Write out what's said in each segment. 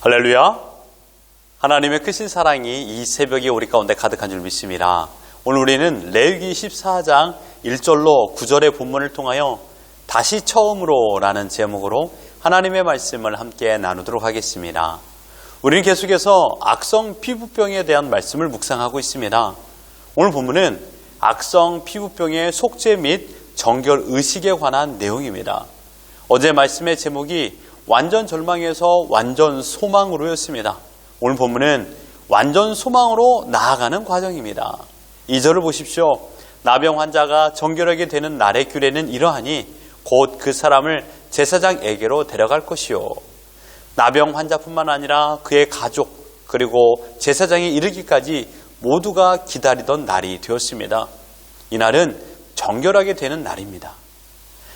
할렐루야! 하나님의 크신 사랑이 이 새벽에 우리 가운데 가득한 줄 믿습니다. 오늘 우리는 레위기 14장 1절로 9절의 본문을 통하여 다시 처음으로 라는 제목으로 하나님의 말씀을 함께 나누도록 하겠습니다. 우리는 계속해서 악성 피부병에 대한 말씀을 묵상하고 있습니다. 오늘 본문은 악성 피부병의 속죄 및 정결 의식에 관한 내용입니다. 어제 말씀의 제목이 완전 절망에서 완전 소망으로였습니다. 오늘 본문은 완전 소망으로 나아가는 과정입니다. 2절을 보십시오. 나병 환자가 정결하게 되는 날의 규례는 이러하니 곧 그 사람을 제사장에게로 데려갈 것이요. 나병 환자뿐만 아니라 그의 가족 그리고 제사장에 이르기까지 모두가 기다리던 날이 되었습니다. 이날은 정결하게 되는 날입니다.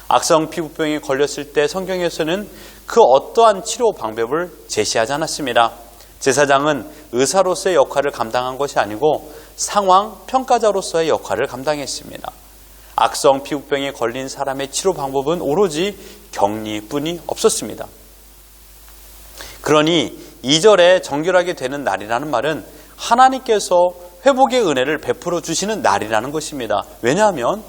악성 피부병에 걸렸을 때 성경에서는 그 어떠한 치료 방법을 제시하지 않았습니다. 제사장은 의사로서의 역할을 감당한 것이 아니고 상황 평가자로서의 역할을 감당했습니다. 악성 피부병에 걸린 사람의 치료 방법은 오로지 격리뿐이 없었습니다. 그러니 2절에 정결하게 되는 날이라는 말은 하나님께서 회복의 은혜를 베풀어 주시는 날이라는 것입니다. 왜냐하면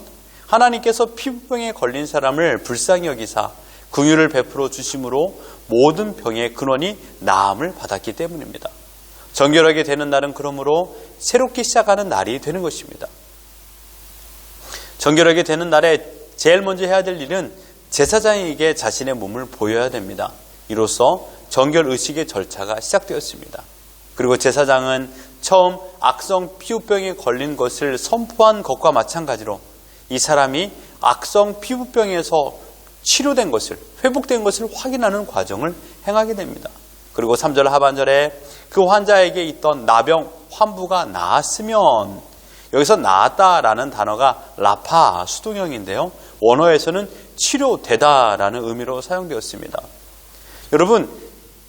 하나님께서 피부병에 걸린 사람을 불쌍히 여기사 긍휼을 베풀어 주심으로 모든 병의 근원이 나음을 받았기 때문입니다. 정결하게 되는 날은 그러므로 새롭게 시작하는 날이 되는 것입니다. 정결하게 되는 날에 제일 먼저 해야 될 일은 제사장에게 자신의 몸을 보여야 됩니다. 이로써 정결 의식의 절차가 시작되었습니다. 그리고 제사장은 처음 악성 피부병에 걸린 것을 선포한 것과 마찬가지로 이 사람이 악성 피부병에서 치료된 것을, 회복된 것을 확인하는 과정을 행하게 됩니다. 그리고 3절 하반절에 그 환자에게 있던 나병 환부가 나았으면, 여기서 나았다라는 단어가 라파 수동형인데요. 원어에서는 치료되다라는 의미로 사용되었습니다. 여러분,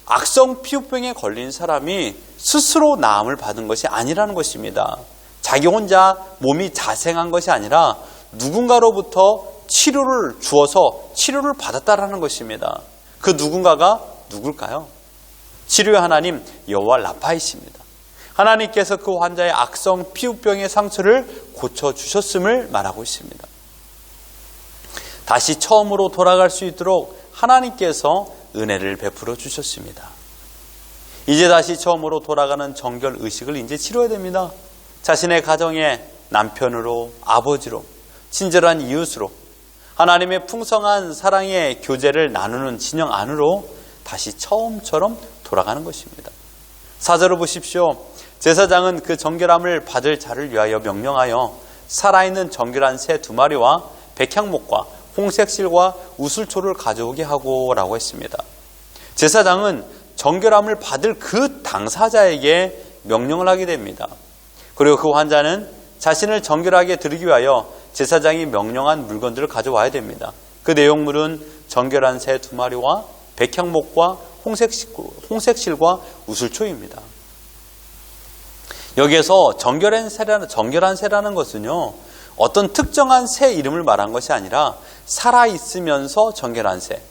악성 피부병에 걸린 사람이 스스로 나음을 받은 것이 아니라는 것입니다. 자기 혼자 몸이 자생한 것이 아니라 누군가로부터 치료를 주어서 치료를 받았다라는 것입니다. 그 누군가가 누굴까요? 치료의 하나님 여호와 라파이십니다. 하나님께서 그 환자의 악성 피부병의 상처를 고쳐주셨음을 말하고 있습니다. 다시 처음으로 돌아갈 수 있도록 하나님께서 은혜를 베풀어 주셨습니다. 이제 다시 처음으로 돌아가는 정결 의식을 이제 치러야 됩니다. 자신의 가정에 남편으로, 아버지로, 친절한 이웃으로 하나님의 풍성한 사랑의 교제를 나누는 진영 안으로 다시 처음처럼 돌아가는 것입니다. 4절을 보십시오. 제사장은 그 정결함을 받을 자를 위하여 명령하여 살아있는 정결한 새 2마리와 백향목과 홍색실과 우슬초를 가져오게 하고 라고 했습니다. 제사장은 정결함을 받을 그 당사자에게 명령을 하게 됩니다. 그리고 그 환자는 자신을 정결하게 드리기 위하여 제사장이 명령한 물건들을 가져와야 됩니다. 그 내용물은 정결한 새 2마리와 백향목과 홍색실과 우슬초입니다. 여기에서 정결한 새라는 것은요, 어떤 특정한 새 이름을 말한 것이 아니라 살아있으면서 정결한 새.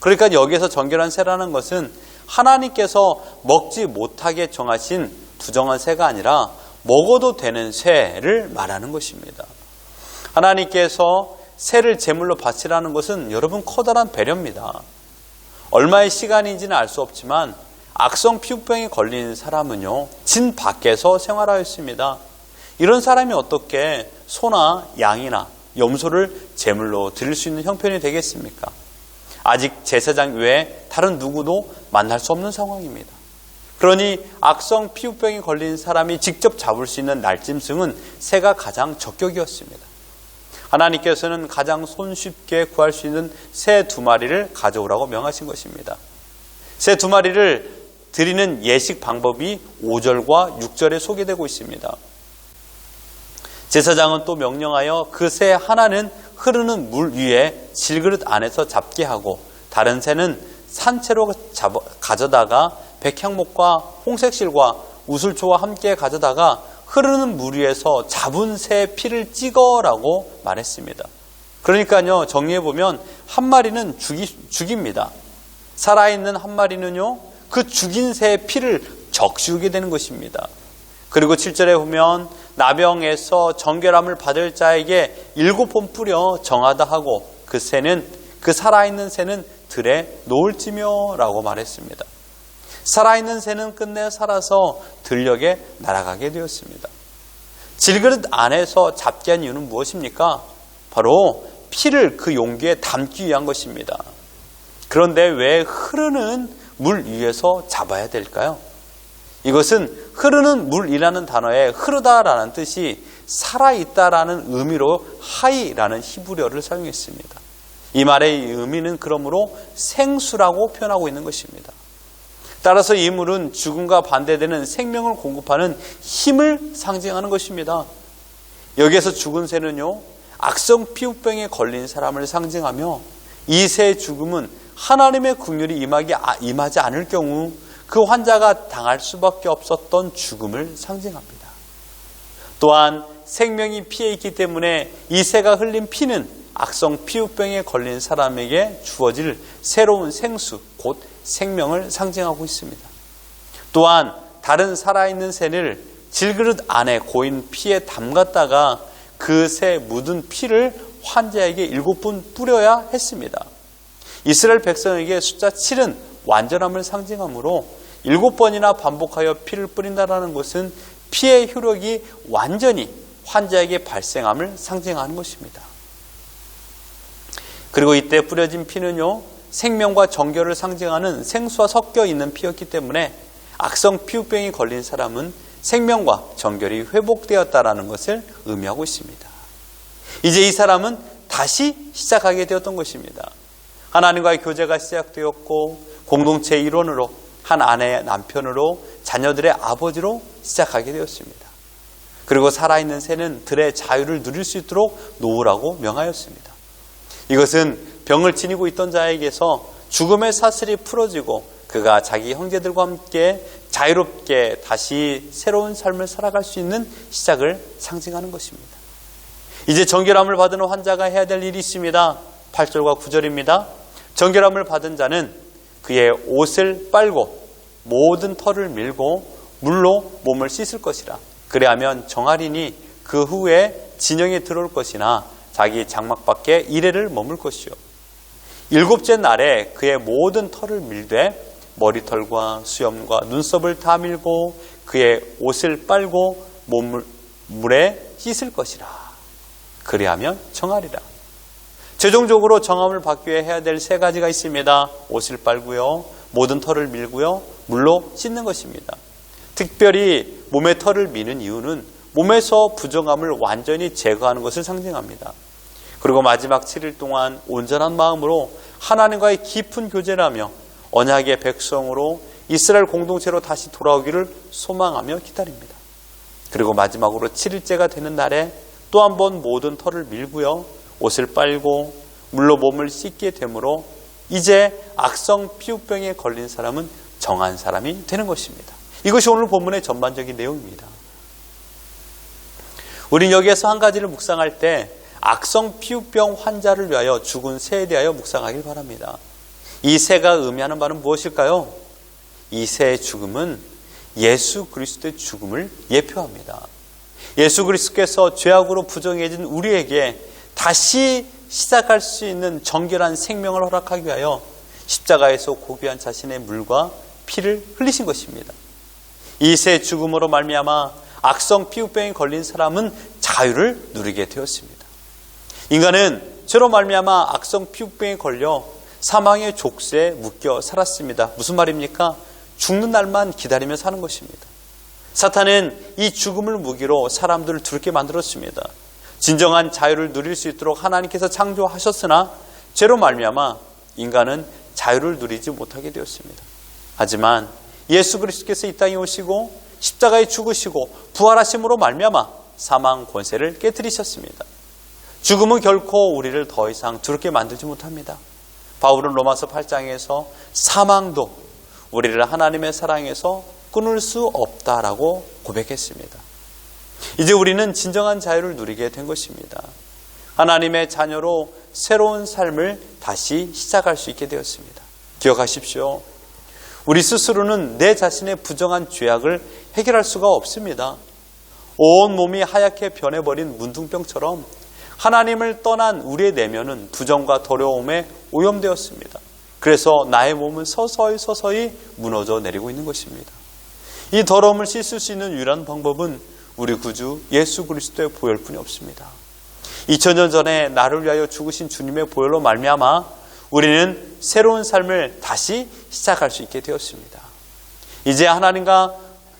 그러니까 여기에서 정결한 새라는 것은 하나님께서 먹지 못하게 정하신 부정한 새가 아니라 먹어도 되는 새를 말하는 것입니다. 하나님께서 새를 제물로 바치라는 것은 여러분 커다란 배려입니다. 얼마의 시간인지는 알 수 없지만 악성 피부병에 걸린 사람은요, 진 밖에서 생활하였습니다. 이런 사람이 어떻게 소나 양이나 염소를 제물로 드릴 수 있는 형편이 되겠습니까? 아직 제사장 외에 다른 누구도 만날 수 없는 상황입니다. 그러니 악성 피부병에 걸린 사람이 직접 잡을 수 있는 날짐승은 새가 가장 적격이었습니다. 하나님께서는 가장 손쉽게 구할 수 있는 새 2마리를 가져오라고 명하신 것입니다. 새 2마리를 드리는 예식 방법이 5절과 6절에 소개되고 있습니다. 제사장은 또 명령하여 그 새 하나는 흐르는 물 위에 질그릇 안에서 잡게 하고 다른 새는 산채로 가져다가 백향목과 홍색실과 우슬초와 함께 가져다가 흐르는 물 위에서 잡은 새 피를 찍어라고 말했습니다. 그러니까요, 정리해보면 한 마리는 죽입니다. 살아있는 한 마리는요, 그 죽인 새의 피를 적시우게 되는 것입니다. 그리고 7절에 보면 나병에서 정결함을 받을 자에게 7번 뿌려 정하다 하고 그 살아있는 새는 들에 놓을지며 라고 말했습니다. 살아있는 새는 끝내 살아서 들녘에 날아가게 되었습니다. 질그릇 안에서 잡게 한 이유는 무엇입니까? 바로 피를 그 용기에 담기 위한 것입니다. 그런데 왜 흐르는 물 위에서 잡아야 될까요? 이것은 흐르는 물이라는 단어에 흐르다라는 뜻이 살아있다라는 의미로 하이라는 히브리어를 사용했습니다. 이 말의 의미는 그러므로 생수라고 표현하고 있는 것입니다. 따라서 이 물은 죽음과 반대되는 생명을 공급하는 힘을 상징하는 것입니다. 여기에서 죽은 새는요, 악성 피부병에 걸린 사람을 상징하며 이 새의 죽음은 하나님의 긍휼이 임하지 않을 경우 그 환자가 당할 수밖에 없었던 죽음을 상징합니다. 또한 생명이 피에 있기 때문에 이 새가 흘린 피는 악성 피부병에 걸린 사람에게 주어질 새로운 생수, 곧 생명을 상징하고 있습니다. 또한 다른 살아있는 새를 질그릇 안에 고인 피에 담갔다가 그 새 묻은 피를 환자에게 7번 뿌려야 했습니다. 이스라엘 백성에게 숫자 7은 완전함을 상징하므로 7번이나 반복하여 피를 뿌린다는 것은 피의 효력이 완전히 환자에게 발생함을 상징하는 것입니다. 그리고 이때 뿌려진 피는요, 생명과 정결을 상징하는 생수와 섞여 있는 피였기 때문에 악성 피부병이 걸린 사람은 생명과 정결이 회복되었다라는 것을 의미하고 있습니다. 이제 이 사람은 다시 시작하게 되었던 것입니다. 하나님과의 교제가 시작되었고 공동체의 일원으로, 한 아내의 남편으로, 자녀들의 아버지로 시작하게 되었습니다. 그리고 살아있는 새는 들의 자유를 누릴 수 있도록 놓으라고 명하였습니다. 이것은 병을 지니고 있던 자에게서 죽음의 사슬이 풀어지고 그가 자기 형제들과 함께 자유롭게 다시 새로운 삶을 살아갈 수 있는 시작을 상징하는 것입니다. 이제 정결함을 받은 환자가 해야 될 일이 있습니다. 8절과 9절입니다. 정결함을 받은 자는 그의 옷을 빨고 모든 털을 밀고 물로 몸을 씻을 것이라. 그래야면 정하리니 그 후에 진영에 들어올 것이나 자기 장막 밖에 이래를 머물 것이요. 7째 날에 그의 모든 털을 밀되 머리털과 수염과 눈썹을 다 밀고 그의 옷을 빨고 물에 씻을 것이라. 그리하면 정하리라. 최종적으로 정함을 받기 위해 해야 될 3가지가 있습니다. 옷을 빨고요, 모든 털을 밀고요, 물로 씻는 것입니다. 특별히 몸의 털을 미는 이유는 몸에서 부정함을 완전히 제거하는 것을 상징합니다. 그리고 마지막 7일 동안 온전한 마음으로 하나님과의 깊은 교제를 하며 언약의 백성으로 이스라엘 공동체로 다시 돌아오기를 소망하며 기다립니다. 그리고 마지막으로 7일째가 되는 날에 또 한 번 모든 털을 밀고요, 옷을 빨고 물로 몸을 씻게 되므로 이제 악성 피부병에 걸린 사람은 정한 사람이 되는 것입니다. 이것이 오늘 본문의 전반적인 내용입니다. 우린 여기에서 한 가지를 묵상할 때 악성 피부병 환자를 위하여 죽은 새에 대하여 묵상하길 바랍니다. 이 새가 의미하는 바는 무엇일까요? 이 새의 죽음은 예수 그리스도의 죽음을 예표합니다. 예수 그리스도께서 죄악으로 부정해진 우리에게 다시 시작할 수 있는 정결한 생명을 허락하기 위하여 십자가에서 고귀한 자신의 물과 피를 흘리신 것입니다. 이 새의 죽음으로 말미암아 악성 피부병에 걸린 사람은 자유를 누리게 되었습니다. 인간은 죄로 말미암아 악성 피부병에 걸려 사망의 족쇄에 묶여 살았습니다. 무슨 말입니까? 죽는 날만 기다리며 사는 것입니다. 사탄은 이 죽음을 무기로 사람들을 두렵게 만들었습니다. 진정한 자유를 누릴 수 있도록 하나님께서 창조하셨으나 죄로 말미암아 인간은 자유를 누리지 못하게 되었습니다. 하지만 예수 그리스도께서 이 땅에 오시고 십자가에 죽으시고 부활하심으로 말미암아 사망 권세를 깨뜨리셨습니다. 죽음은 결코 우리를 더 이상 두렵게 만들지 못합니다. 바울은 로마서 8장에서 사망도 우리를 하나님의 사랑에서 끊을 수 없다라고 고백했습니다. 이제 우리는 진정한 자유를 누리게 된 것입니다. 하나님의 자녀로 새로운 삶을 다시 시작할 수 있게 되었습니다. 기억하십시오. 우리 스스로는 내 자신의 부정한 죄악을 해결할 수가 없습니다. 온 몸이 하얗게 변해버린 문둥병처럼 하나님을 떠난 우리의 내면은 부정과 더러움에 오염되었습니다. 그래서 나의 몸은 서서히 무너져 내리고 있는 것입니다. 이 더러움을 씻을 수 있는 유일한 방법은 우리 구주 예수 그리스도의 보혈뿐이 없습니다. 2000년 전에 나를 위하여 죽으신 주님의 보혈로 말미암아 우리는 새로운 삶을 다시 시작할 수 있게 되었습니다. 이제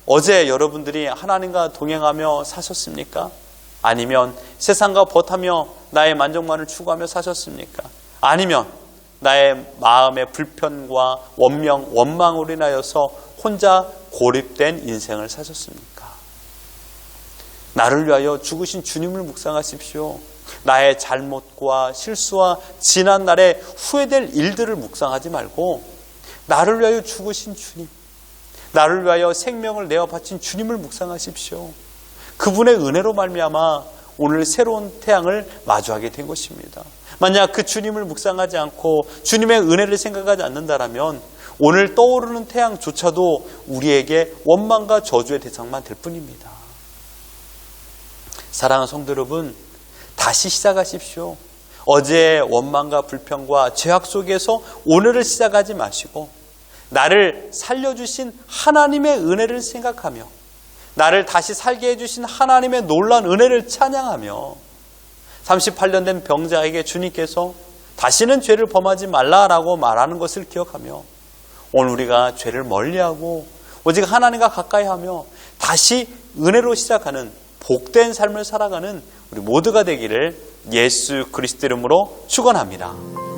어제 여러분들이 하나님과 동행하며 사셨습니까? 아니면 세상과 벗하며 나의 만족만을 추구하며 사셨습니까? 아니면 나의 마음의 불편과 원망으로 인하여서 혼자 고립된 인생을 사셨습니까? 나를 위하여 죽으신 주님을 묵상하십시오. 나의 잘못과 실수와 지난날의 후회될 일들을 묵상하지 말고 나를 위하여 죽으신 주님, 나를 위하여 생명을 내어 바친 주님을 묵상하십시오. 그분의 은혜로 말미암아 오늘 새로운 태양을 마주하게 된 것입니다. 만약 그 주님을 묵상하지 않고 주님의 은혜를 생각하지 않는다라면 오늘 떠오르는 태양조차도 우리에게 원망과 저주의 대상만 될 뿐입니다. 사랑하는 성도 여러분, 다시 시작하십시오. 어제의 원망과 불평과 죄악 속에서 오늘을 시작하지 마시고 나를 살려주신 하나님의 은혜를 생각하며 나를 다시 살게 해주신 하나님의 놀라운 은혜를 찬양하며 38년 된 병자에게 주님께서 다시는 죄를 범하지 말라라고 말하는 것을 기억하며 오늘 우리가 죄를 멀리하고 오직 하나님과 가까이하며 다시 은혜로 시작하는 복된 삶을 살아가는 우리 모두가 되기를 예수 그리스도 이름으로 축원합니다.